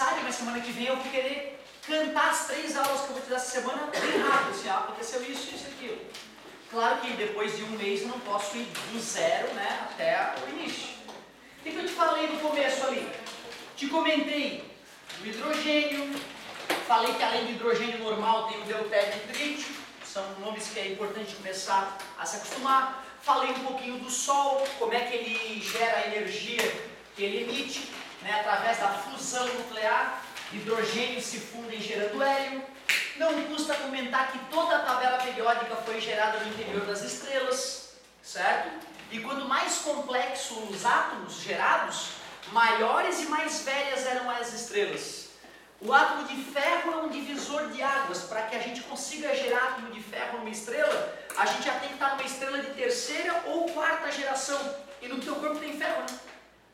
aniversário, mas semana que vem eu vou querer cantar as 3 aulas que eu vou te dar essa semana bem rápido, assim, aconteceu isso e aquilo. Claro que depois de um mês eu não posso ir do zero, né, até o início. O que eu te falei no começo ali? Te comentei do hidrogênio, falei que além do hidrogênio normal tem o deutério e o trítio, são nomes que é importante começar a se acostumar. Falei um pouquinho do Sol, como é que ele gera a energia que ele emite, né, através da fusão nuclear, hidrogênio se fundem gerando hélio. Não custa comentar que toda a tabela periódica foi gerada no interior das estrelas, certo? E quanto mais complexos os átomos gerados, maiores e mais velhas eram as estrelas. O átomo de ferro é um divisor de águas. Para que a gente consiga gerar átomo de ferro numa estrela, a gente já tem que estar numa estrela de terceira ou quarta geração. E no teu corpo tem ferro, né?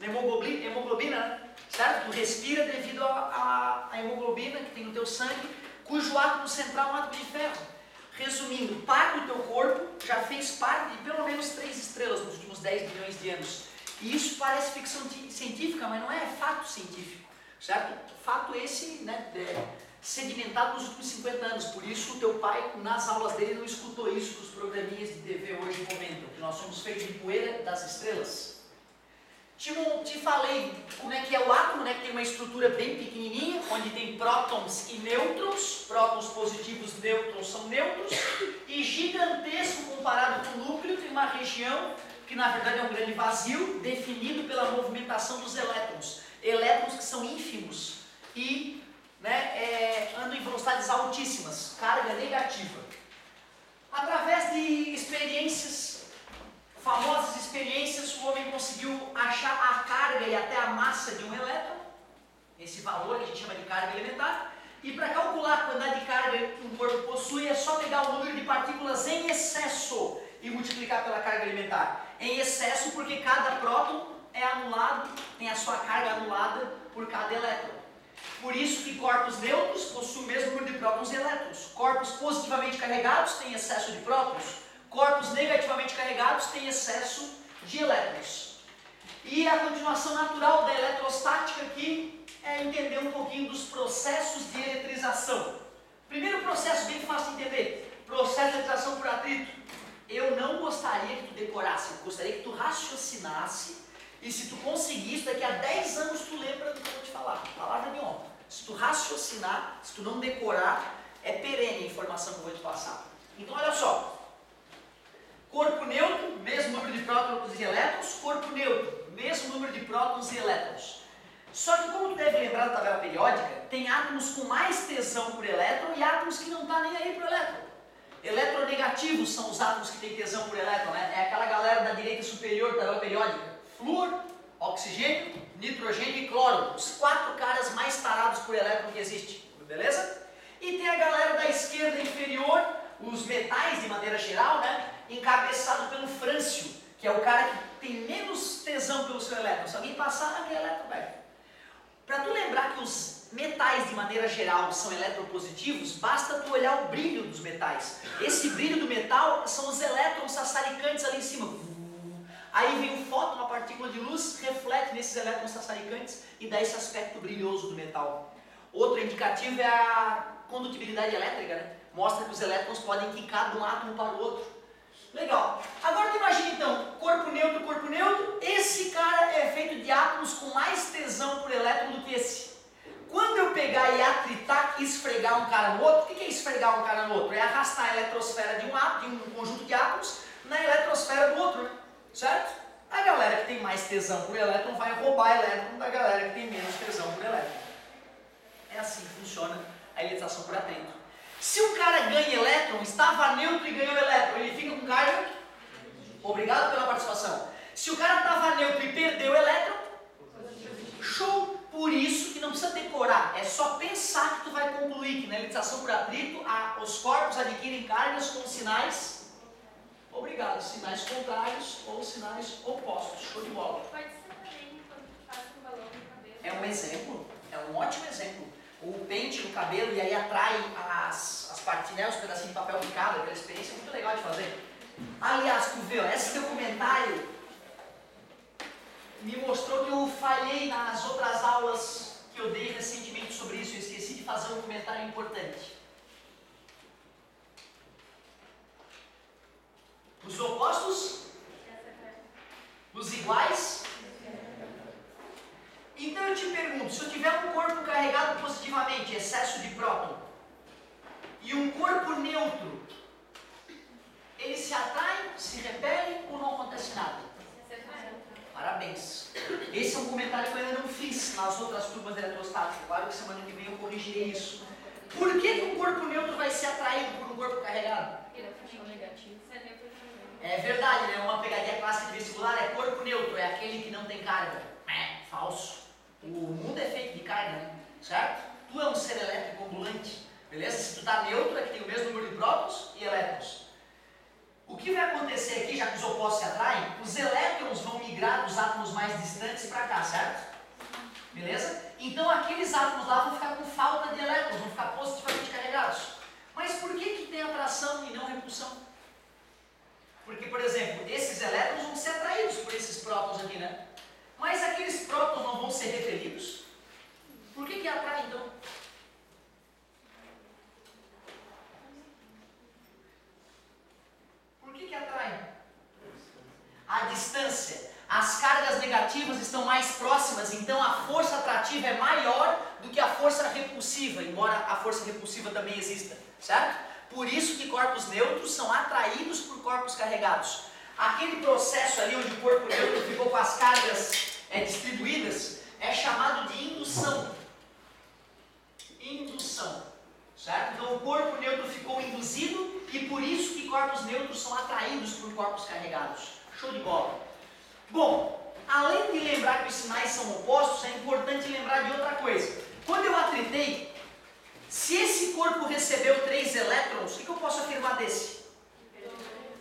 Hemoglobina, né? Certo? Tu respira devido à hemoglobina que tem no teu sangue, cujo átomo central é um átomo de ferro. Resumindo, parte do teu corpo já fez parte de pelo menos 3 estrelas nos últimos 10 milhões de anos. E isso parece ficção científica, mas não é fato científico, certo? Fato esse, né, sedimentado nos últimos 50 anos. Por isso o teu pai, nas aulas dele, não escutou isso que os programinhas de TV hoje comentam, que nós somos feitos de poeira das estrelas. Te falei como é que é o átomo, né, que tem uma estrutura bem pequenininha, onde tem prótons e nêutrons, prótons positivos, nêutrons são neutros, e gigantesco comparado com o núcleo, tem uma região que na verdade é um grande vazio, definido pela movimentação dos elétrons. Elétrons que são ínfimos e, né, andam em velocidades altíssimas, carga negativa. Através de experiências, famosas experiências, o homem conseguiu achar a carga e até a massa de um elétron, esse valor que a gente chama de carga elementar, e para calcular a quantidade de carga que um corpo possui é só pegar o número de partículas em excesso e multiplicar pela carga elementar. Em excesso porque cada próton é anulado, tem a sua carga anulada por cada elétron. Por isso que corpos neutros possuem o mesmo número de prótons e elétrons. Corpos positivamente carregados têm excesso de prótons. Corpos negativamente carregados têm excesso de elétrons. E a continuação natural da eletrostática aqui é entender um pouquinho dos processos de eletrização. Primeiro processo bem fácil de entender, processo de eletrização por atrito. Eu não gostaria que tu decorasse, eu gostaria que tu raciocinasse, e se tu conseguir isso, daqui a 10 anos tu lembra do que eu vou te falar, palavra de honra. Se tu raciocinar, se tu não decorar, é perene a informação que eu vou te passar. Então olha só, corpo neutro, mesmo número de prótons e elétrons, corpo neutro, mesmo número de prótons e elétrons. Só que como tu deve lembrar da tabela periódica, tem átomos com mais tesão por elétron e átomos que não estão nem aí por elétron. Eletronegativos são os átomos que têm tesão por elétron, né? É aquela galera da direita superior da tabela periódica. Flúor, oxigênio, nitrogênio e cloro. Os 4 caras mais tarados por elétron que existe, beleza? E tem a galera da esquerda inferior, os metais de maneira geral, né? Encabeçado pelo frâncio, que é o cara que tem menos tesão pelo seu elétron. Se alguém passar, aquele elétron vai. Para tu lembrar que os metais de maneira geral são eletropositivos, basta tu olhar o brilho dos metais. Esse brilho do metal são os elétrons sassaricantes ali em cima. Aí vem o fóton, uma partícula de luz, reflete nesses elétrons sassaricantes e dá esse aspecto brilhoso do metal. Outro indicativo é a condutibilidade elétrica, né? Mostra que os elétrons podem quicar de um átomo para o outro. Legal. Agora tu imagina então, corpo neutro, esse cara é feito de átomos com mais tesão por elétron do que esse. Quando eu pegar e atritar e esfregar um cara no outro, o que é esfregar um cara no outro? É arrastar a eletrosfera de um conjunto de átomos na eletrosfera do outro, né? Certo? A galera que tem mais tesão por elétron vai roubar elétron da galera que tem menos tesão por elétron. É assim que funciona a eletrização por atrito. Se um cara ganha elétron, estava neutro e ganhou elétron, ele fica com carga? Obrigado pela participação. Se o cara estava neutro e perdeu elétron, show! Por isso que não precisa decorar, é só pensar que tu vai concluir que na eletrização por atrito os corpos adquirem cargas com sinais, obrigado, sinais contrários ou sinais opostos. Show de bola. Pode ser também quando tu faz um balão no cabelo. É um exemplo, é um ótimo exemplo. O pente no cabelo e aí atrai as partes, os pedacinhos de papel picado, aquela experiência é muito legal de fazer. Aliás, tu vê, esse teu comentário me mostrou que eu falhei nas outras aulas que eu dei recentemente fazer um comentário importante. Os opostos? Os iguais? Então eu te pergunto, se eu tiver um corpo carregado positivamente, excesso de próton, e um corpo neutro, eles se atraem, se repelem ou não acontece nada? Parabéns. Esse é um comentário que eu ainda não fiz nas outras turmas de eletrostática. Claro que semana que vem eu corrigirei isso. Por que um corpo neutro vai ser atraído por um corpo carregado? É verdade, né? Uma pegadinha clássica de vestibular é corpo neutro, é aquele que não tem carga. Falso. O mundo é feito de carga, né? Certo? Tu é um ser elétrico ambulante, beleza? Se tu tá neutro, é que tem o mesmo número de prótons e elétrons. O que vai acontecer aqui, já que os opostos se atraem, os elétrons vão migrar dos átomos mais distantes para cá, certo? Beleza? Então aqueles átomos lá vão ficar com falta de elétrons, vão ficar positivamente carregados. Mas por que tem atração e não repulsão? Porque, por exemplo, esses elétrons vão ser atraídos por esses prótons aqui, né? Mas aqueles prótons não vão ser repelidos? Por que atrai, então? Por que atrai? A distância. As cargas negativas estão mais próximas, então a força atrativa é maior do que a força repulsiva, embora a força repulsiva também exista, certo? Por isso que corpos neutros são atraídos por corpos carregados. Aquele processo ali onde o corpo neutro ficou com as cargas distribuídas é chamado de indução. Indução, certo? Então o corpo neutro ficou induzido e por isso que corpos neutros são atraídos por corpos carregados. Show de bola. Bom, além de lembrar que os sinais são opostos, é importante lembrar de outra coisa. Quando eu atritei, se esse corpo recebeu 3 elétrons, o que eu posso afirmar desse?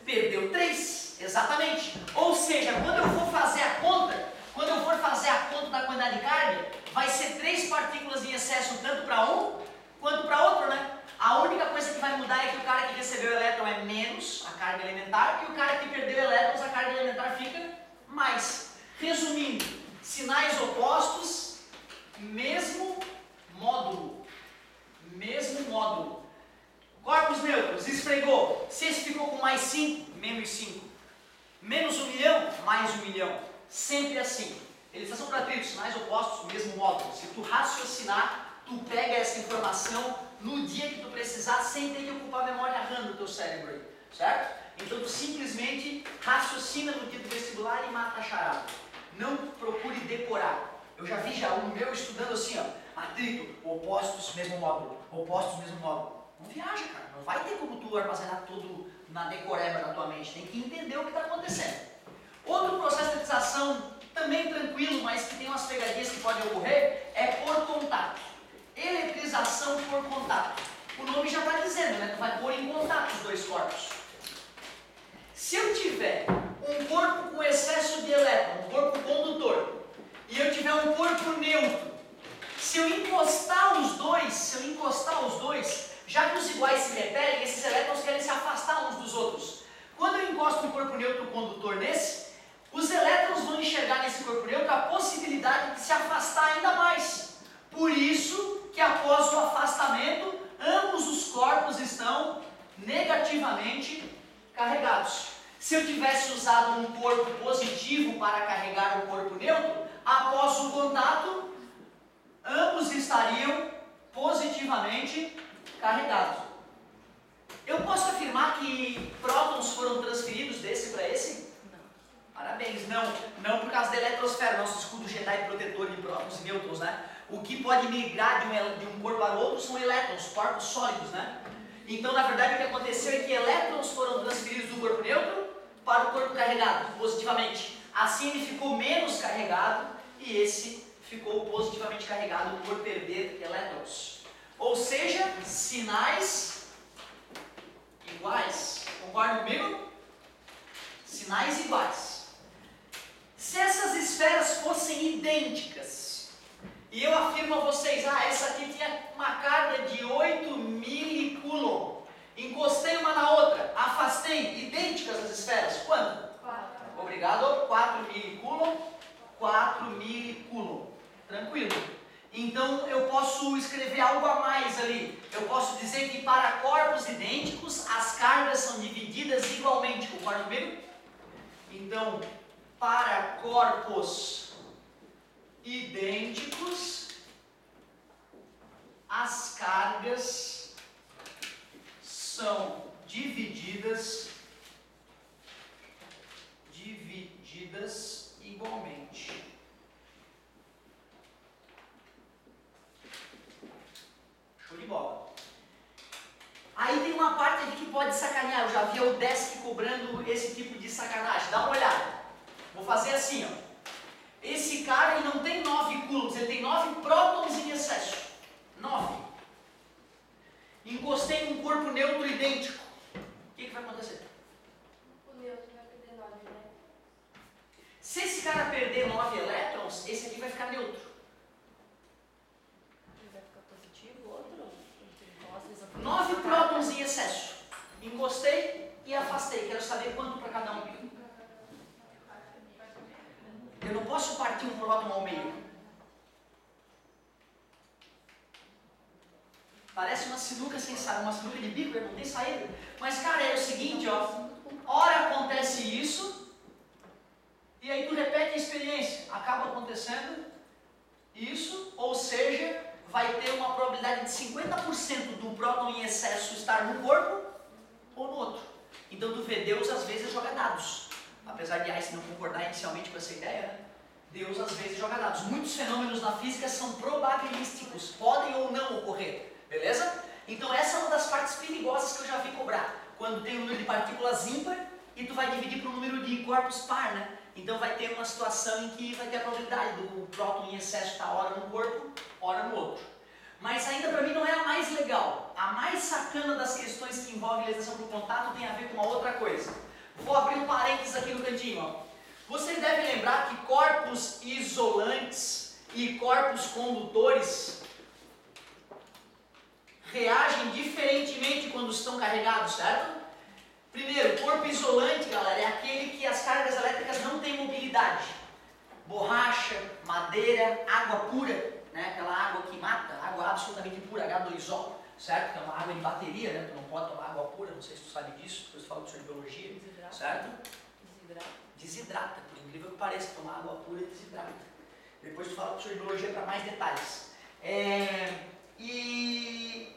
Perdeu 3, exatamente. Ou seja, quando eu for fazer a conta da quantidade de carga, vai ser 3 partículas em excesso, tanto para um quanto para outro, né? A única coisa que vai mudar é que o cara que recebeu elétron é menos a carga elementar, e o cara que perdeu elétrons, a carga elementar fica mais. Resumindo, sinais opostos, mesmo módulo. Mesmo módulo. Corpos neutros, esfregou. Se esse ficou com mais 5, menos 5. Menos 1 milhão, mais 1 milhão. Sempre assim. Eles são para atritos, sinais opostos, mesmo módulo. Se tu raciocinar, tu pega essa informação no dia que tu precisar, sem ter que ocupar a memória RAM do teu cérebro aí, certo? Então tu simplesmente raciocina no dia do vestibular e mata a charada. Não procure decorar. Eu já vi aluno meu estudando assim, ó, atrito, opostos, mesmo módulo, opostos, mesmo módulo. Não viaja, cara. Não vai ter como tu armazenar tudo na decoreba da tua mente. Tem que entender o que está acontecendo. Outro processo de eletrização, também tranquilo, mas que tem umas pegadinhas que podem ocorrer, é por contato. Eletrização por contato. O nome já está dizendo, né? Tu vai pôr em contato os dois corpos. Se eu tiver um corpo com excesso de elétron, um corpo condutor, e eu tiver um corpo neutro, se eu encostar os dois, já que os iguais se repelem, esses elétrons querem se afastar uns dos outros. Quando eu encosto um corpo neutro condutor nesse, os elétrons vão enxergar nesse corpo neutro a possibilidade de se afastar ainda mais. Por isso que após o afastamento, ambos os corpos estão negativamente carregados. Se eu tivesse usado um corpo positivo para carregar o corpo neutro, após o contato, ambos estariam positivamente carregados. Eu posso afirmar que prótons foram transferidos desse para esse? Não. Parabéns, não. Não por causa da eletrosfera, nosso escudo Jedi protetor de prótons e nêutrons, né? O que pode migrar de um corpo para outro são elétrons, corpos sólidos, né? Então, na verdade, o que aconteceu é que elétrons foram transferidos do corpo neutro para o corpo carregado, positivamente. Assim ele ficou menos carregado e esse ficou positivamente carregado por perder elétrons. Ou seja, sinais iguais. Concordam comigo? Sinais iguais. Se essas esferas fossem idênticas, e eu afirmo a vocês, essa aqui tinha uma carga de 8 milicoulomb, encostei uma na outra, afastei, idênticas as esferas, quanto? 4. Obrigado, 4 milicoulomb, 4 milicoulomb. Tranquilo. Então eu posso escrever algo a mais ali. Eu posso dizer que para corpos idênticos as cargas são divididas igualmente. Concorda comigo? Então, para corpos idênticos as cargas são divididas igualmente. Show de bola. Aí tem uma parte aqui que pode sacanear. Eu já vi o Desk cobrando esse tipo de sacanagem. Dá uma olhada. Vou fazer assim, ó. Esse cara ele não tem 9 coulombs, ele tem 9 prótons em excesso. 9. Encostei num corpo neutro idêntico. O que vai acontecer? O neutro vai perder 9, né? Se esse cara perder 9 elétrons, esse aqui vai ficar neutro. Ele vai ficar positivo, outro? 9 prótons em excesso. Encostei e afastei. Quero saber quanto para cada um. Eu não posso partir um próton ao meio. Parece uma sinuca sem saída, uma sinuca de bico, não tem saída. Mas, cara, é o seguinte, ó. Ora acontece isso, e aí tu repete a experiência. Acaba acontecendo isso, ou seja, vai ter uma probabilidade de 50% do próton em excesso estar no corpo ou no outro. Então tu vê, Deus às vezes joga dados. Apesar de Einstein não concordar inicialmente com essa ideia, né? Deus às vezes joga dados. Muitos fenômenos na física são probabilísticos, podem ou não ocorrer, beleza? Então essa é uma das partes perigosas que eu já vi cobrar. Quando tem um número de partículas ímpar e tu vai dividir para um número de corpos par, né? Então vai ter uma situação em que vai ter a probabilidade do próton em excesso estar ora no corpo, ora no outro. Mas ainda para mim não é a mais legal. A mais sacana das questões que envolvem legislação por contato tem a ver com uma outra coisa. Vou abrir um parênteses aqui no cantinho, ó. Vocês devem lembrar que corpos isolantes e corpos condutores reagem diferentemente quando estão carregados, certo? Primeiro, corpo isolante, galera, é aquele que as cargas elétricas não têm mobilidade. Borracha, madeira, água pura, né? Aquela água que mata, água absolutamente pura, H2O, certo? Que é uma água de bateria, né? Tu não pode tomar água pura, não sei se tu sabe disso, depois tu fala sobre biologia, Desidrata. certo? Desidrata. Desidrata, por incrível que pareça, tomar água pura desidrata. Depois tu fala sobre biologia para mais detalhes. E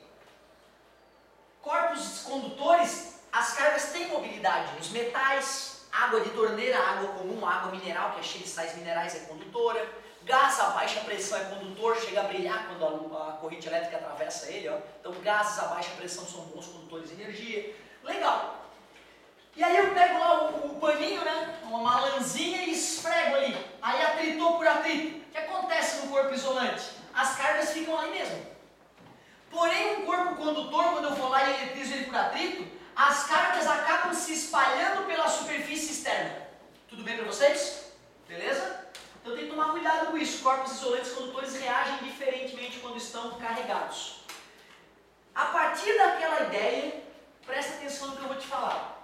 corpos condutores, as cargas têm mobilidade. Os metais, água de torneira, água comum, água mineral, que é cheia de sais minerais, é condutora. Gás a baixa pressão é condutor, chega a brilhar quando a corrente elétrica atravessa ele. Ó. Então gases a baixa pressão são bons condutores de energia. Legal. E aí eu pego lá o paninho, né, uma lãzinha e esfrego ali. Aí atritou por atrito. O que acontece no corpo isolante? As cargas ficam ali mesmo. Porém, um corpo condutor, quando eu vou lá e eletrizo ele por atrito, as cargas acabam se espalhando pela superfície externa. Tudo bem para vocês? Beleza? Então tem que tomar cuidado com isso. Corpos isolantes condutores reagem diferentemente quando estão carregados. A partir daquela ideia, presta atenção no que eu vou te falar.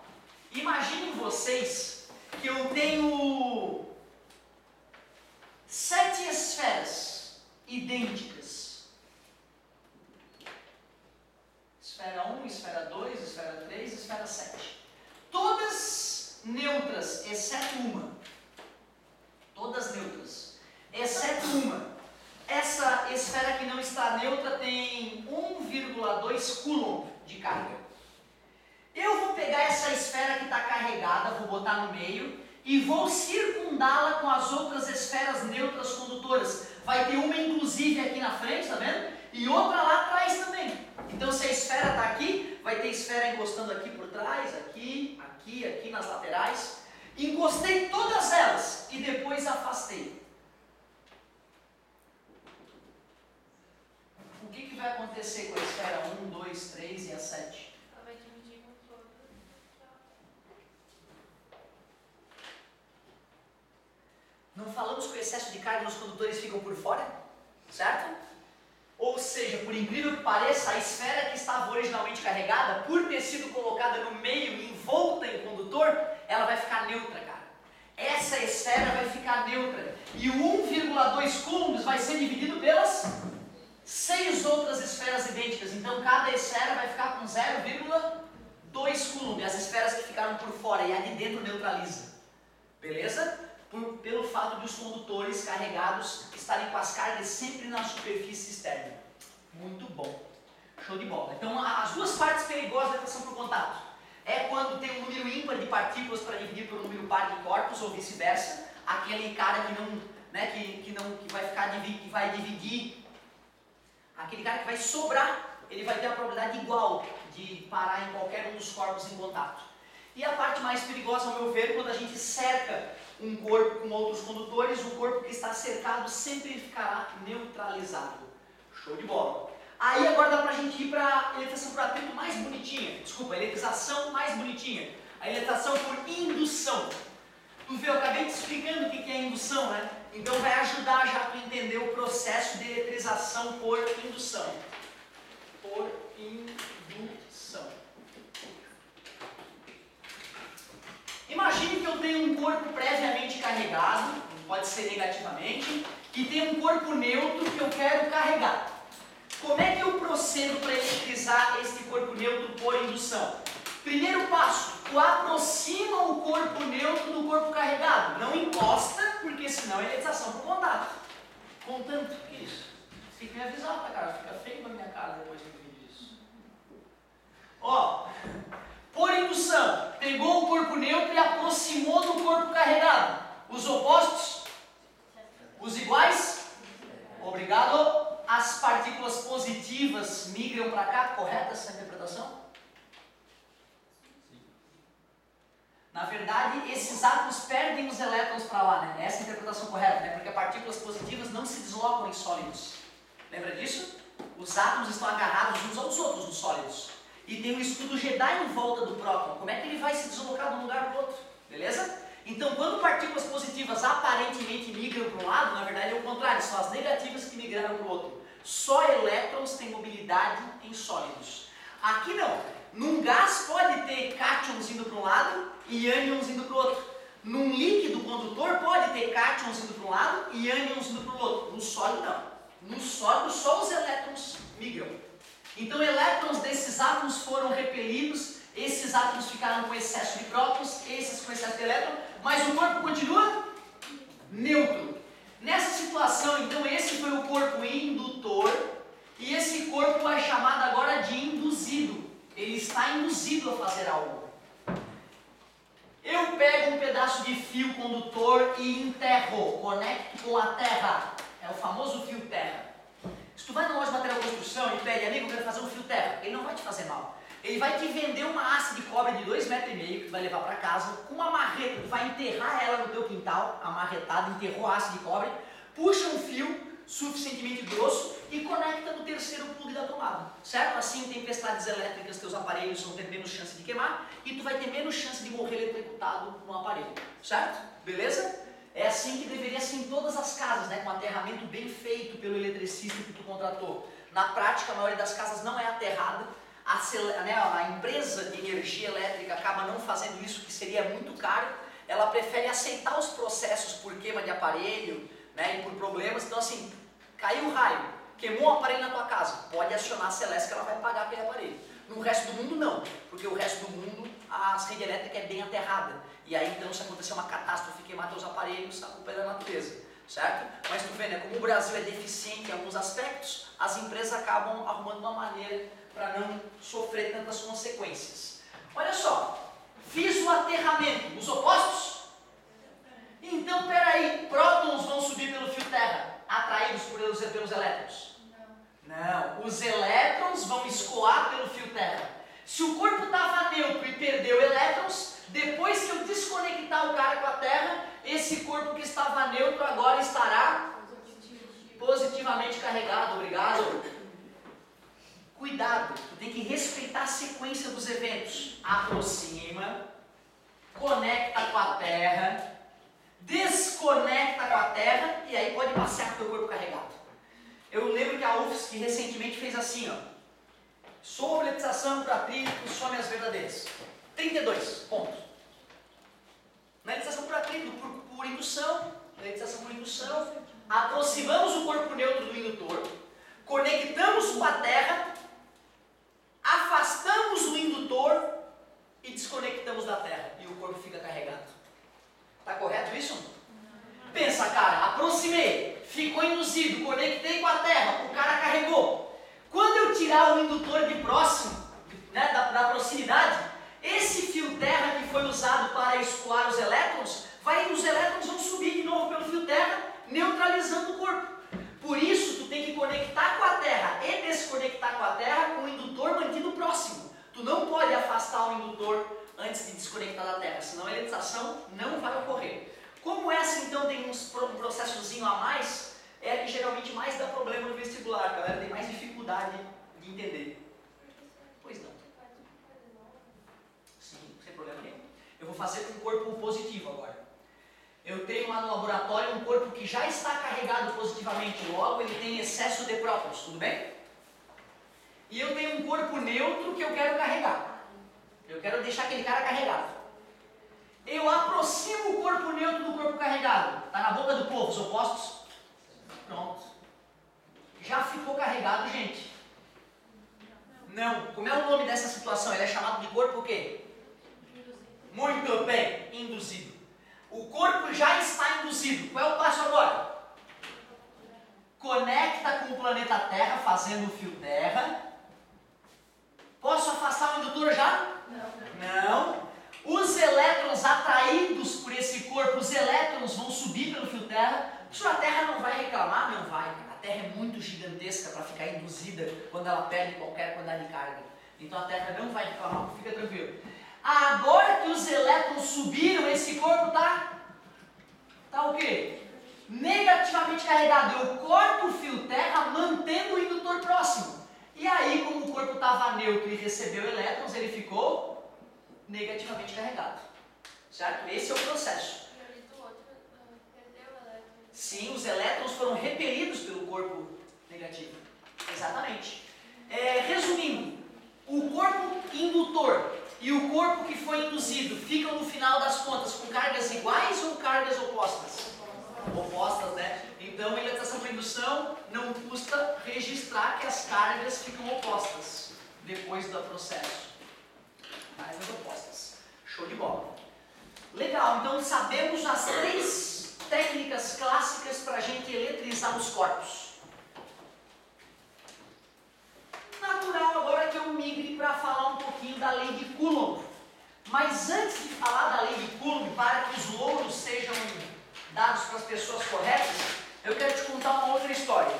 Imaginem vocês que eu tenho 7 esferas idênticas. Esfera 1, esfera 2, esfera 3, esfera 7. Todas neutras, exceto uma. Todas neutras, exceto uma. Essa esfera que não está neutra tem 1,2 coulomb de carga. Eu vou pegar essa esfera que está carregada, vou botar no meio e vou circundá-la com as outras esferas neutras condutoras. Vai ter uma inclusive aqui na frente, tá vendo? E outra lá atrás também. Então se a esfera está aqui, vai ter esfera encostando aqui por trás, aqui, aqui, aqui nas laterais. Encostei todas elas e depois afastei. O que vai acontecer com a esfera 1, 2, 3 e a 7? Ela vai dividir com todas. Não falamos que o excesso de carga nos condutores ficam por fora? Certo? Ou seja, por incrível que pareça, a esfera que estava originalmente carregada, por ter sido colocada no meio, envolta em condutor, ela vai ficar neutra, cara. Essa esfera vai ficar neutra. E o 1,2 coulombs vai ser dividido pelas 6 outras esferas idênticas. Então cada esfera vai ficar com 0,2 coulomb. As esferas que ficaram por fora e a de dentro neutraliza. Beleza? Pelo fato de os condutores carregados estarem com as cargas sempre na superfície externa. Muito bom. Show de bola. Então as duas partes perigosas da equação por contato é quando tem um número ímpar de partículas para dividir por um número par de corpos ou vice-versa. Aquele cara que não, né, que vai ficar que vai dividir, aquele cara que vai sobrar, ele vai ter a probabilidade igual de parar em qualquer um dos corpos em contato. E a parte mais perigosa, ao meu ver, quando a gente cerca um corpo com outros condutores, o corpo que está cercado sempre ficará neutralizado. Show de bola. Aí agora dá pra gente ir para a eletrização por atrito mais bonitinha. Desculpa, a eletrização mais bonitinha. A eletrização por indução. Tu viu, eu acabei te explicando o que é indução, né? Então vai ajudar já a entender o processo de eletrização por indução. Por indução. Imagine que eu tenho um corpo previamente carregado, pode ser negativamente, e tem um corpo neutro que eu quero carregar. Como é que eu procedo para eletrizar este corpo neutro por indução? Primeiro passo, tu aproxima o corpo neutro do corpo carregado. Não encosta, porque senão é eletrização por contato. Contanto, o que é isso? Tem que me avisar, tá, cara? Fica feio na minha cara depois que eu vídeo isso. Ó, por indução, pegou o corpo neutro e aproximou do corpo carregado. Os opostos? Os iguais? Obrigado. As partículas positivas migram para cá, correta essa interpretação? Na verdade, esses átomos perdem os elétrons para lá, né? Essa é a interpretação correta, né? Porque as partículas positivas não se deslocam em sólidos. Lembra disso? Os átomos estão agarrados uns aos outros nos sólidos. E tem um escudo Jedi em volta do próton. Como é que ele vai se deslocar de um lugar para o outro? Beleza? Então, quando partículas positivas aparentemente migram para um lado, na verdade é o contrário, são as negativas que migraram para o outro. Só elétrons têm mobilidade em sólidos. Aqui não. Num gás pode ter cátions indo para um lado e ânions indo para o outro. Num líquido condutor pode ter cátions indo para um lado e ânions indo para o outro. No sólido não. No sólido só os elétrons migram. Então elétrons desses átomos foram repelidos, esses átomos ficaram com excesso de prótons, esses com excesso de elétron, mas o corpo continua neutro. Nessa situação, então, esse foi o corpo indutor e esse corpo é chamado agora de induzido. Ele está induzido a fazer algo. Eu pego um pedaço de fio condutor e enterro, conecto com a terra. É o famoso fio terra. Se tu vai na loja de material de construção e pede, amigo, eu quero fazer um fio terra, ele não vai te fazer mal. Ele vai te vender uma haste de cobre de 2,5 metros que tu vai levar para casa, com uma marreta, tu vai enterrar ela no teu quintal, amarretada, enterrou a haste de cobre, puxa um fio suficientemente grosso e conecta no terceiro plug da tomada, certo? Assim, em tempestades elétricas, teus aparelhos vão ter menos chance de queimar e tu vai ter menos chance de morrer eletrocutado no aparelho, certo? Beleza? É assim que deveria ser em todas as casas, né? Com aterramento bem feito pelo eletricista que tu contratou. Na prática, a maioria das casas não é aterrada. A empresa de energia elétrica acaba não fazendo isso, que seria muito caro. Ela prefere aceitar os processos por queima de aparelho, né, e por problemas. Então assim, caiu o raio, queimou um aparelho na tua casa, pode acionar a Celesc que ela vai pagar aquele aparelho. No resto do mundo não, porque o resto do mundo a rede elétrica é bem aterrada. E aí então se acontecer uma catástrofe e queimar teus aparelhos, a culpa é da natureza, certo? Mas tu vê, né, como o Brasil é deficiente em alguns aspectos, as empresas acabam arrumando uma maneira para não sofrer tantas consequências. Olha só, fiz o aterramento, os opostos? Então, peraí, prótons vão subir pelo fio terra, atraídos pelos elétrons? Não, os elétrons vão escoar pelo fio terra. Se o corpo estava neutro e perdeu elétrons, depois que eu desconectar o cara com a terra, esse corpo que estava neutro agora estará positivamente carregado. Obrigado. Cuidado, tu tem que respeitar a sequência dos eventos. Aproxima, conecta com a terra, desconecta com a terra e aí pode passear com o teu corpo carregado. Eu lembro que a UFSC recentemente fez assim, ó. Sobre eletrização por atrito, some as verdadeiras. 32 pontos. Na eletrização por atrito, por indução, Eletrização por indução. Aproximamos o corpo neutro do indutor, conectamos com a Terra, afastamos o indutor e desconectamos da Terra. E o corpo fica carregado. Está correto isso? Pensa, cara, aproximei, ficou induzido, conectei com a Terra, o cara carregou. Quando eu tirar o indutor de próximo, né, da proximidade, esse fio terra que foi usado para escoar os elétrons, os elétrons vão subir de novo pelo fio terra, neutralizando o corpo. Por isso, tu tem que conectar com a Terra e desconectar com a Terra com o indutor mantido próximo. Tu não pode afastar o indutor antes de desconectar da Terra, senão a eletrização não vai ocorrer. Como essa então tem um processozinho a mais, é a que geralmente mais dá problema no vestibular, a galera tem mais dificuldade de entender. Pois não. Sim, sem problema nenhum. Eu vou fazer com um corpo positivo agora. Eu tenho lá no laboratório um corpo que já está carregado positivamente, logo ele tem excesso de prótons, tudo bem? E eu tenho um corpo neutro que eu quero carregar. Eu quero deixar aquele cara carregado. Eu aproximo o corpo neutro do corpo carregado. Está na boca do povo, os opostos? Pronto. Já ficou carregado, gente? Não. Como é o nome dessa situação? Ele é chamado de corpo o quê? Muito bem, induzido. O corpo já está induzido. Qual é o passo agora? Conecta com o planeta Terra, fazendo o fio terra. Posso afastar o indutor já? Não. Os elétrons atraídos por esse corpo, os elétrons vão subir pelo fio terra. A Terra não vai reclamar? Não vai. A Terra é muito gigantesca para ficar induzida quando ela perde qualquer quantidade de carga. Então a Terra não vai reclamar, fica tranquilo. Agora que os elétrons subiram, esse corpo tá o quê? Negativamente carregado. Eu corto o fio terra mantendo o indutor próximo. E aí, como o corpo estava neutro e recebeu elétrons, ele ficou negativamente carregado. Certo? Esse é o processo. E ali do outro, perdeu o elétron. Sim, os elétrons foram repelidos pelo corpo negativo. Exatamente. Resumindo, o corpo indutor e o corpo que foi induzido ficam no final das contas com cargas iguais ou cargas opostas? Opostas, né? Então, em eletrização por indução, não custa registrar que as cargas ficam opostas depois do processo. Cargas opostas. Show de bola. Legal, então sabemos as 3 técnicas clássicas para a gente eletrizar os corpos. Natural agora que eu migre para falar um pouquinho da lei de Coulomb. Mas antes de falar da lei de Coulomb, para que os louros sejam dados para as pessoas corretas, eu quero te contar uma outra história.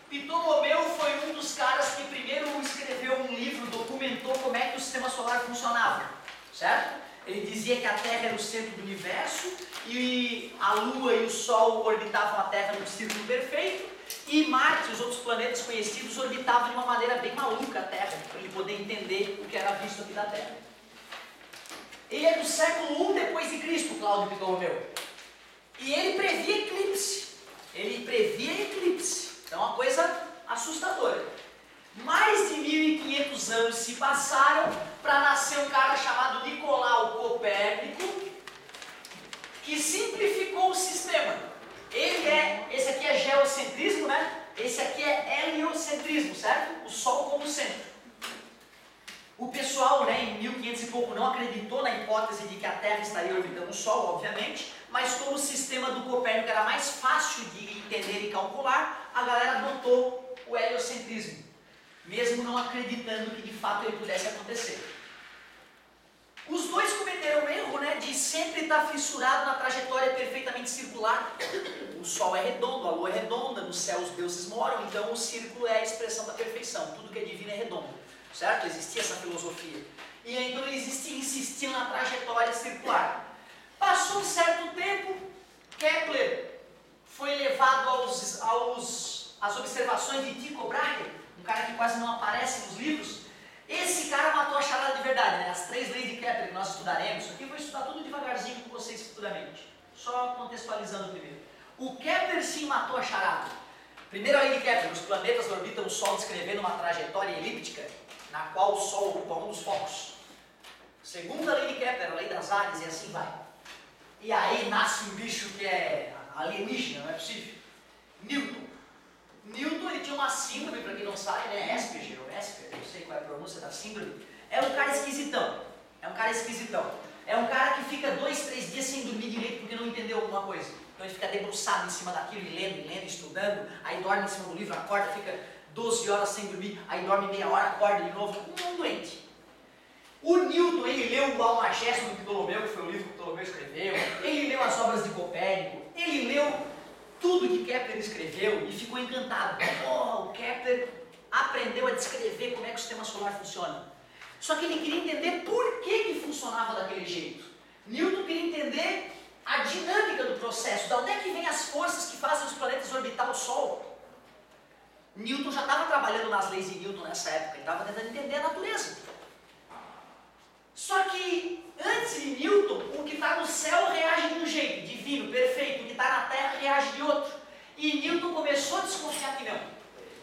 Ptolomeu foi um dos caras que primeiro escreveu um livro, documentou como é que o sistema solar funcionava, certo? Ele dizia que a Terra era o centro do universo e a Lua e o Sol orbitavam a Terra num círculo perfeito e Marte e os outros planetas conhecidos orbitavam de uma maneira bem maluca a Terra, para ele poder entender o que era visto aqui da Terra. Ele é do século I depois de Cristo, Cláudio Ptolomeu. E ele previa eclipse. Então é uma coisa assustadora. Mais de 1500 anos se passaram para nascer um cara chamado Nicolau Copérnico, que simplificou o sistema. Esse aqui é geocentrismo, né? Esse aqui é heliocentrismo, certo? O Sol como centro. O pessoal, né, em 1500 e pouco não acreditou na hipótese de que a Terra estaria orbitando o Sol, obviamente, mas como o sistema do Copérnico era mais fácil de entender e calcular, a galera adotou o heliocentrismo, mesmo não acreditando que de fato ele pudesse acontecer. Os dois cometeram o erro, né, de sempre estar fissurado na trajetória perfeitamente circular. O Sol é redondo, a Lua é redonda, no céu os deuses moram, então o círculo é a expressão da perfeição, tudo que é divino é redondo. Certo? Existia essa filosofia. E então eles insistiam na trajetória circular. Passou um certo tempo, Kepler foi levado às observações de Tycho Brahe, um cara que quase não aparece nos livros. Esse cara matou a charada de verdade, né? As 3 leis de Kepler que nós estudaremos. Isso aqui eu vou estudar tudo devagarzinho com vocês futuramente. Só contextualizando primeiro. O Kepler sim matou a charada. Primeira lei de Kepler, os planetas orbitam o Sol descrevendo uma trajetória elíptica, na qual o Sol ocupa um dos focos. Segunda lei de Kepler, a lei das áreas, e assim vai. E aí nasce um bicho que é alienígena, não é possível. Newton. Newton, ele tinha uma síndrome, para quem não sabe, né? Asperger, ou Asper, não sei qual é a pronúncia da síndrome. É um cara esquisitão. É um cara esquisitão. É um cara que fica 2, 3 dias sem dormir direito porque não entendeu alguma coisa. Então ele fica debruçado em cima daquilo, e lendo, estudando, aí dorme em cima do livro, acorda, fica 12 horas sem dormir, aí dorme meia hora, acorda de novo, um doente. O Newton, ele leu o Almagesto do Ptolomeu, que foi o livro que Ptolomeu escreveu, ele leu as obras de Copérnico, ele leu tudo que Kepler escreveu e ficou encantado. Oh, o Kepler aprendeu a descrever como é que o sistema solar funciona. Só que ele queria entender por que funcionava daquele jeito. Newton queria entender a dinâmica do processo, de onde é que vem as forças que fazem os planetas orbitar o Sol. Newton já estava trabalhando nas leis de Newton nessa época, ele estava tentando entender a natureza. Só que antes de Newton, o que está no céu reage de um jeito, divino, perfeito, o que está na Terra reage de outro. E Newton começou a desconfiar que não.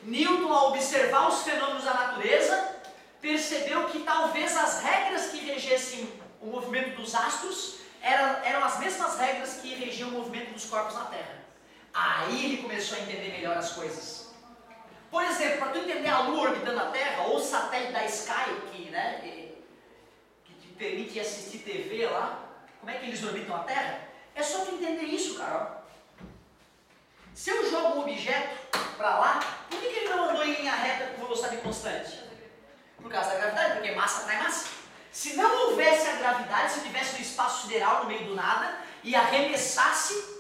Newton, ao observar os fenômenos da natureza, percebeu que talvez as regras que regessem o movimento dos astros eram as mesmas regras que regiam o movimento dos corpos na Terra. Aí ele começou a entender melhor as coisas. Por exemplo, para tu entender a Lua orbitando a Terra, ou o satélite da Sky, que te permite assistir TV lá, como é que eles orbitam a Terra, é só tu entender isso, cara. Se eu jogo um objeto para lá, por que ele não andou em linha reta com velocidade constante? Por causa da gravidade, porque massa atrai massa. Se não houvesse a gravidade, se eu tivesse no espaço sideral no meio do nada e arremessasse,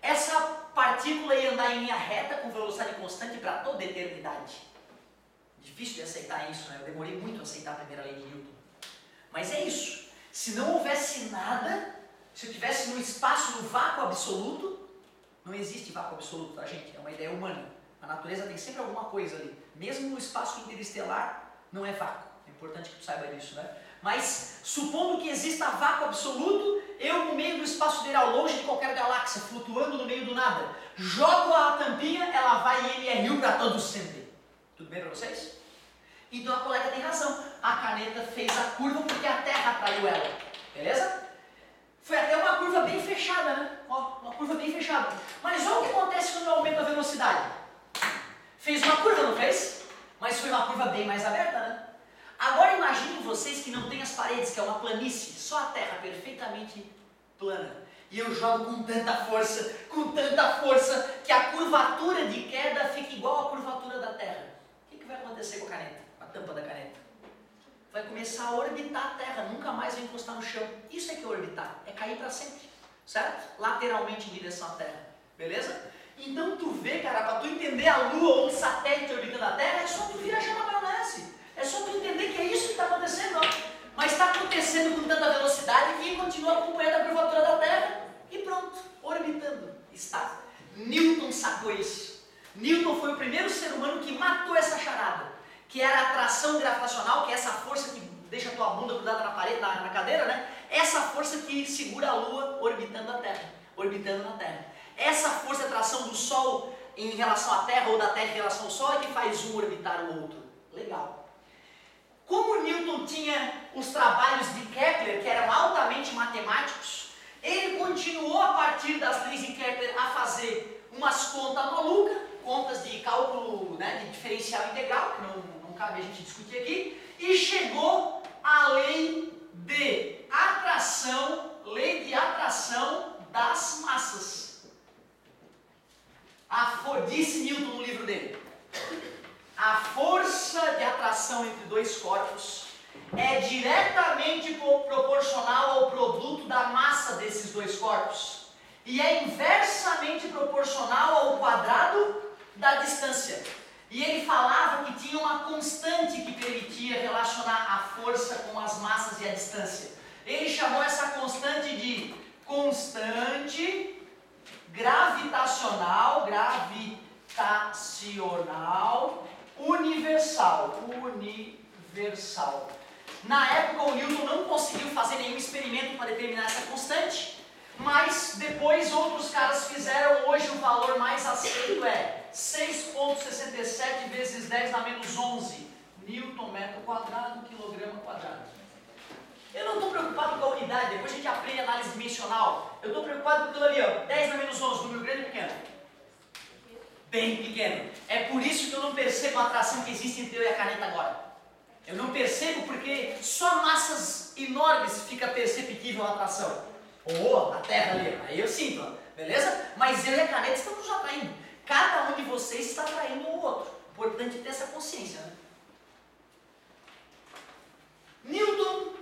essa partícula ia andar em linha reta com velocidade constante para toda a eternidade. Difícil de aceitar isso, né? Eu demorei muito a aceitar a primeira lei de Newton. Mas é isso. Se não houvesse nada, se eu estivesse no espaço, no vácuo absoluto, não existe vácuo absoluto, tá, gente? É uma ideia humana. A natureza tem sempre alguma coisa ali. Mesmo no espaço interestelar, não é vácuo. É importante que tu saiba disso, né? Mas, supondo que exista vácuo absoluto, eu no meio do espaço sideral, longe de qualquer galáxia, flutuando no meio do nada, jogo a tampinha, ela vai em MRU para todos sempre. Tudo bem para vocês? Então a colega tem razão. A caneta fez a curva porque a Terra atraiu ela. Beleza? Foi até uma curva bem fechada, né? Ó, uma curva bem fechada. Mas olha o que acontece quando eu aumento a velocidade. Fez uma curva, não fez? Mas foi uma curva bem mais aberta, né? Agora imaginem vocês que não tem as paredes, que é uma planície, só a Terra perfeitamente plana. E eu jogo com tanta força, que a curvatura de queda fica igual à curvatura da Terra. O que vai acontecer com a caneta, com a tampa da caneta? Vai começar a orbitar a Terra, nunca mais vai encostar no chão. Isso é que é orbitar, é cair para sempre, certo? Lateralmente em direção à Terra, beleza? Então tu vê, cara, para tu entender a Lua ou um satélite orbitando a Terra, é só tu viajar na maionese. É só tu entender que é isso que está acontecendo, ó. Mas está acontecendo com tanta velocidade que continua acompanhando a curvatura da Terra e pronto, orbitando está. Newton sacou isso. Newton foi o primeiro ser humano que matou essa charada, que era a atração gravitacional, que é essa força que deixa a tua bunda grudada na parede, na cadeira, né? Essa força que segura a Lua orbitando a Terra, orbitando na Terra. Essa força de atração do Sol em relação à Terra ou da Terra em relação ao Sol é que faz um orbitar o outro. Legal. Como Newton tinha os trabalhos de Kepler, que eram altamente matemáticos, ele continuou a partir das leis de Kepler a fazer umas contas malucas, contas de cálculo, né, de diferencial integral, que não cabe a gente discutir aqui, e chegou à lei de atração das massas. Disse Newton no livro dele. A força de atração entre dois corpos é diretamente proporcional ao produto da massa desses dois corpos e é inversamente proporcional ao quadrado da distância. E ele falava que tinha uma constante que permitia relacionar a força com as massas e a distância. Ele chamou essa constante de constante gravitacional universal. Na época o Newton não conseguiu fazer nenhum experimento para determinar essa constante, mas depois outros caras fizeram. Hoje o valor mais aceito é 6,67 vezes 10 na menos 11 Newton metro quadrado, quilograma quadrado. Eu não estou unidade, depois a gente aprende análise dimensional. Eu estou preocupado com aquilo ali, ó, 10 na menos 11, número grande ou pequeno? Bem pequeno. É por isso que eu não percebo a atração que existe entre eu e a caneta agora. Eu não percebo porque só massas enormes fica perceptível a atração. Ou a Terra ali, aí eu sinto, ó, beleza? Mas eu e a caneta estamos nos atraindo. Cada um de vocês está atraindo um outro. Importante ter essa consciência, né? Newton,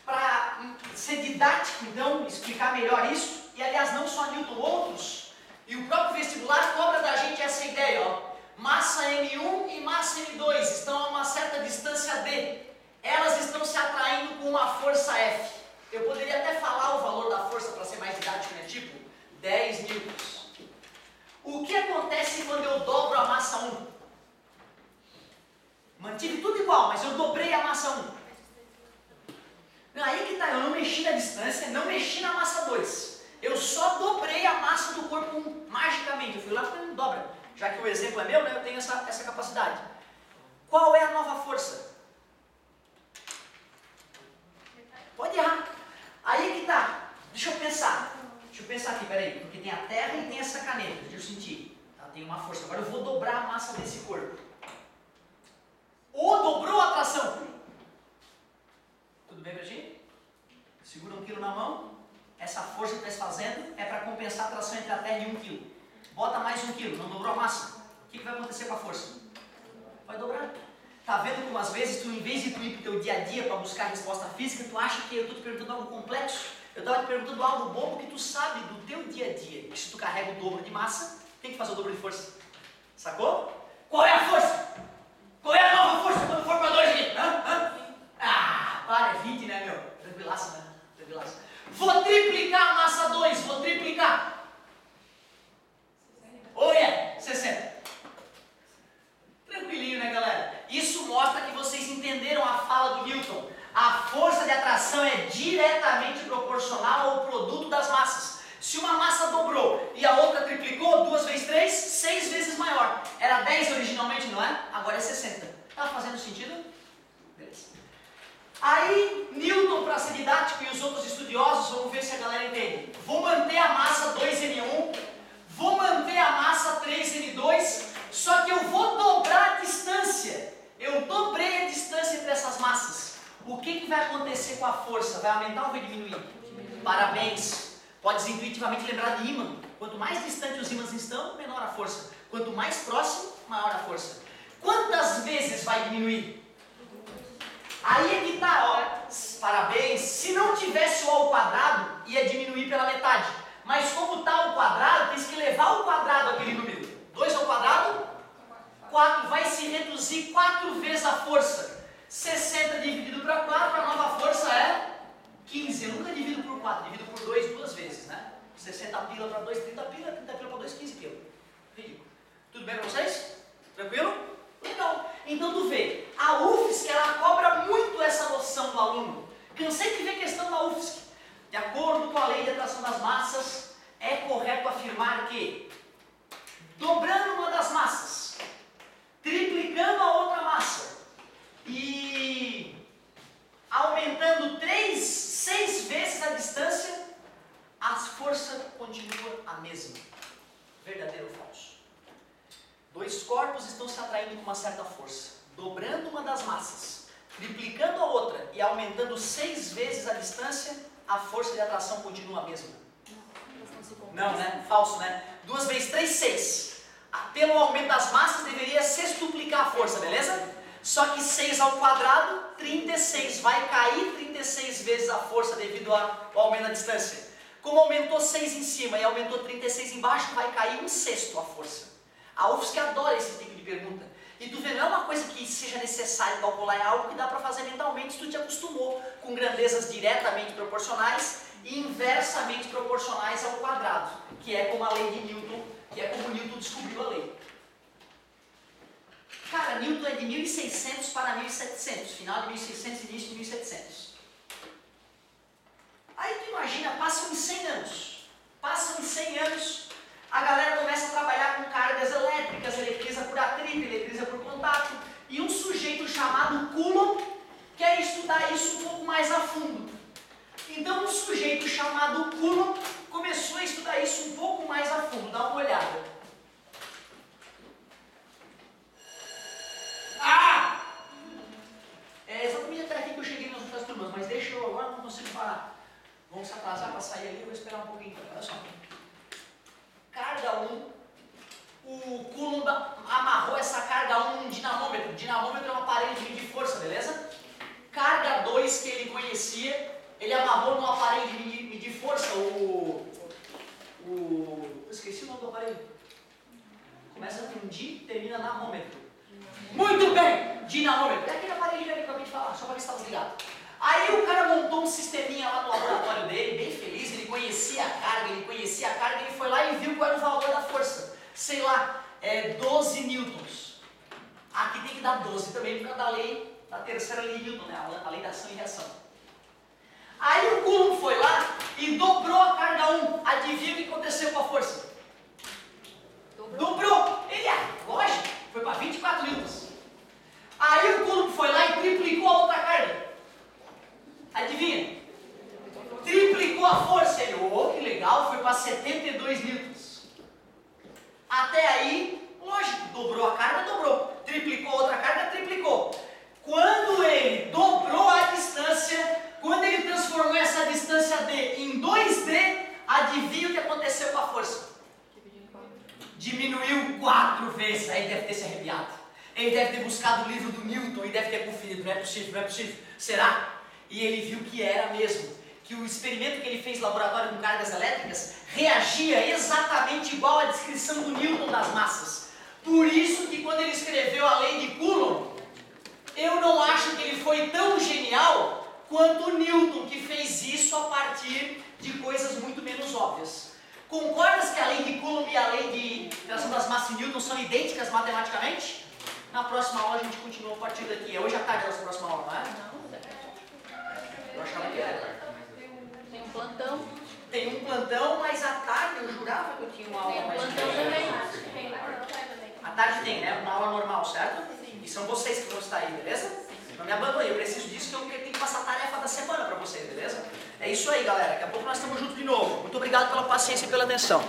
para ser didático, então, explicar melhor isso, e aliás, não só Newton, outros, e o próprio vestibular cobra da gente essa ideia, ó. Massa M1 e massa M2 estão a uma certa distância D. Elas estão se atraindo com uma força F. Eu poderia até falar o valor da força para ser mais didático, né? Tipo, 10 newtons. O que acontece quando eu dobro a massa 1? Mantive tudo igual, mas eu dobrei a massa 1. Aí que tá, eu não mexi na distância, não mexi na massa 2. Eu só dobrei a massa do corpo 1, magicamente. Eu fui lá e dobra. Já que o exemplo é meu, né, eu tenho essa capacidade. Qual é a nova força? Pode errar. Aí que tá. Deixa eu pensar. Deixa eu pensar aqui, peraí. Porque tem a Terra e tem essa caneta. Deixa eu sentir. Tá, tem uma força. Agora eu vou dobrar a massa desse corpo. Ou dobrou a atração. Tudo bem pra ti? Segura 1 kg na mão. Essa força que está se fazendo é para compensar a atração entre a Terra e 1 kg. Bota mais 1 kg, não dobrou a massa. O que vai acontecer com a força? Vai dobrar. Tá vendo como às vezes tu, em vez de tu ir pro teu dia a dia para buscar a resposta física, tu acha que eu estou te perguntando algo complexo? Eu estava te perguntando algo bobo que tu sabe do teu dia a dia. Que se tu carrega o dobro de massa, tem que fazer o dobro de força. Sacou? Qual é a força? Qual é a nova força quando for para 2 aqui? Ah, para, é 20, né, meu? Tranquilaço, né? Tranquilaço. Vou triplicar a massa 2, vou triplicar. Ou é 60. Tranquilinho, né, galera? Isso mostra que vocês entenderam a fala do Newton. A força de atração é diretamente proporcional ao produto das massas. Se uma massa dobrou e a outra triplicou, 2 vezes 3, 6 vezes maior. Era 10 originalmente, não é? Agora é 60. Tá fazendo sentido? Beleza. Aí, Newton, para ser didático, e os outros estudiosos, vamos ver se a galera entende. Vou manter a massa 2m1, vou manter a massa 3m2, só que eu vou dobrar a distância. Eu dobrei a distância entre essas massas. O que vai acontecer com a força? Vai aumentar ou vai diminuir? Parabéns! Podes intuitivamente lembrar de ímã. Quanto mais distante os ímãs estão, menor a força. Quanto mais próximo, maior a força. Quantas vezes vai diminuir? Aí é que tá, ó. Parabéns! Se não tivesse o ao quadrado, ia diminuir pela metade. Mas como está ao quadrado, tem que levar ao quadrado aquele número. 2 ao quadrado? 4. Vai se reduzir 4 vezes a força. 60 dividido para 4, a nova força é 15. Eu nunca divido por 4, divido por 2 duas vezes, né? 60 pila para 2, 30 pila, 30 pila para 2, 15 pila. Ridículo. Tudo bem para vocês? Tranquilo? Legal. Então tu vê, a UFSC ela cobra muito essa noção do aluno. Cansei de ver questão da UFSC. De acordo com a lei de atração das massas, é correto afirmar que, dobrando uma das massas, triplicando a outra massa e aumentando 6 vezes a distância, a força continua a mesma. Verdadeiro ou falso? 2 corpos estão se atraindo com uma certa força, dobrando uma das massas, triplicando a outra e aumentando 6 vezes a distância, a força de atração continua a mesma. Não, né? Falso, né? 2 vezes 3, 6. Pelo aumento das massas, deveria sextuplicar a força, beleza? Só que 6 ao quadrado, 36. Vai cair 36 vezes a força devido ao aumento da distância. Como aumentou 6 em cima e aumentou 36 embaixo, vai cair 1/6 a força. A UFSC adora esse tipo de pergunta. E tu vê, não é uma coisa que seja necessário calcular, é algo que dá para fazer mentalmente se tu te acostumou com grandezas diretamente proporcionais e inversamente proporcionais ao quadrado, que é como a lei de Newton, que é como Newton descobriu a lei. Cara, Newton é de 1600 para 1700, final de 1600 e início de 1700. Aí tu imagina, passam 100 anos. Passam 100 anos, a galera começa a trabalhar com cargas elétricas, eletriza por atrito, eletriza por contato, e um sujeito chamado Coulomb quer estudar isso um pouco mais a fundo. Então um sujeito chamado Coulomb começou a estudar isso um pouco mais a fundo. Dá uma olhada. Ah! É exatamente até aqui que eu cheguei nas outras turmas, mas deixa eu agora, não consigo parar. Vamos se atrasar para sair ali, eu vou esperar um pouquinho. Olha só. Carga 1, o Coulomb amarrou essa carga 1 num dinamômetro. Dinamômetro é um aparelho de medir força, beleza? Carga 2 que ele conhecia, ele amarrou no aparelho de medir força, esqueci o nome do aparelho. Começa com D, termina namômetro. Muito bem! Dinamômetro. É aquele aparelho que eu acabei de falar, só para ver se estava ligado. Aí o cara montou um sisteminha lá no laboratório dele, bem feliz, ele conhecia a carga, ele foi lá e viu qual era o valor da força. Sei lá, 12 newtons. Aqui tem que dar 12 também, por causa da lei, da terceira lei de Newton, né? A lei da ação e reação. Aí o Coulomb foi lá e dobrou a carga 1. Adivinha o que aconteceu com a força? Dobrou! Ele lógico, foi para 24 newtons. Aí o Coulomb foi lá e triplicou a outra carga. Adivinha? Triplicou a força. Ele, que legal, foi para 72 newtons. Até aí, lógico, dobrou a carga, dobrou. Triplicou a outra carga, triplicou. Quando ele dobrou a distância, quando ele transformou essa distância D em 2D, adivinha o que aconteceu com a força? Diminuiu 4 vezes. Aí deve ter se arrepiado. Ele deve ter buscado o livro do Newton e deve ter conferido. Não é possível, não é possível. Será? E ele viu que era mesmo. Que o experimento que ele fez no laboratório com cargas elétricas reagia exatamente igual à descrição do Newton das massas. Por isso que quando ele escreveu a lei de Coulomb, eu não acho que ele foi tão genial quanto o Newton, que fez isso a partir de coisas muito menos óbvias. Concordas que a lei de Coulomb e a lei de tração das massas de Newton são idênticas matematicamente? Na próxima aula a gente continua a partir daqui. É hoje à tarde a nossa próxima aula, não é? Eu achava que era. Tem um plantão. Tem um plantão, mas à tarde eu jurava que eu tinha uma aula Tem um mais plantão importante. Tem À tarde tem, né? Uma aula normal, certo? E são vocês que vão estar aí, beleza? Não me abandone, eu preciso disso que eu tenho que passar a tarefa da semana pra vocês, beleza? É isso aí, galera. Daqui a pouco nós estamos juntos de novo. Muito obrigado pela paciência e pela atenção.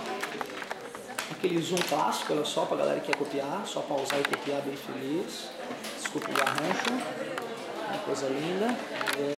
Aquele zoom clássico, olha só, pra galera que quer copiar. Só pausar e copiar bem feliz. Desculpa o arranjo. Uma coisa linda.